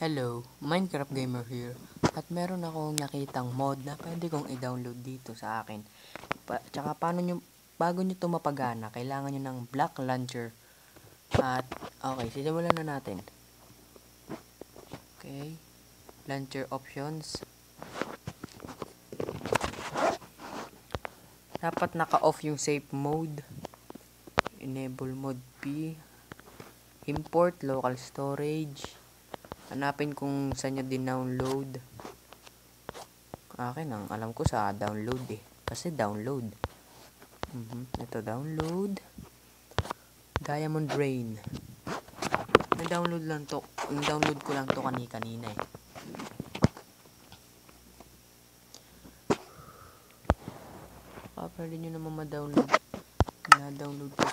Hello, Minecraft Gamer here. At meron akong nakitang mod na pwede kong i-download dito sa akin. Tsaka bago nyo ito mapagana, kailangan nyo ng Block Launcher. At okay, simulan na natin. Okay, Launcher Options. Dapat naka-off yung safe mode. Enable mode P. Import local storage. Hanapin kung saan nyo din-download. Akin ang alam ko sa download kasi download. Ito download. Diamond Rain. May download lang to. Download ko lang to kanina pwede nyo naman ma-download. Na-download ko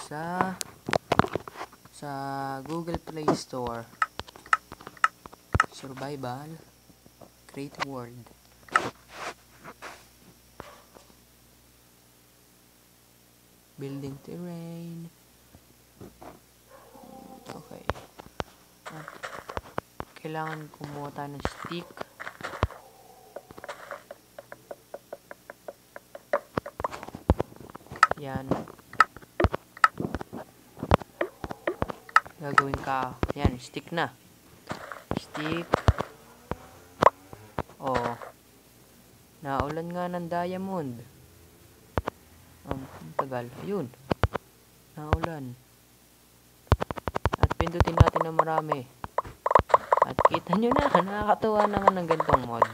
sa Google Play Store. Survival, Create World. Building terrain. Okay. Kailangan kumuha tayo ng stick. Yan. Gagawin ka. Yan, stick na. Stick. Oh. Naulan nga ng diamond. Tagal. Ayun. Naulan. At pindutin natin na marami. At kita nyo na, nakakatuwa naman ng ganitong mod.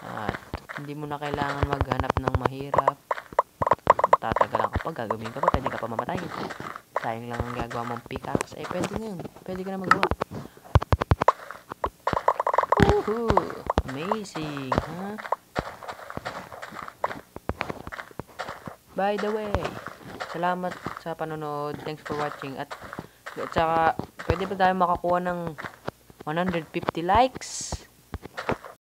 At hindi mo na kailangan maghanap ng mahirap. Tatagalan ka pa, gagawin ka pa, pwede ka pa mamatay. Sayang lang ang gagawa mong pickaxe. Pwede na yun. Pwede ka na magawa. Woohoo! Amazing, ha? By the way, salamat sa panonood. Thanks for watching. At saka, pwede ba tayo makakuha ng 150 likes?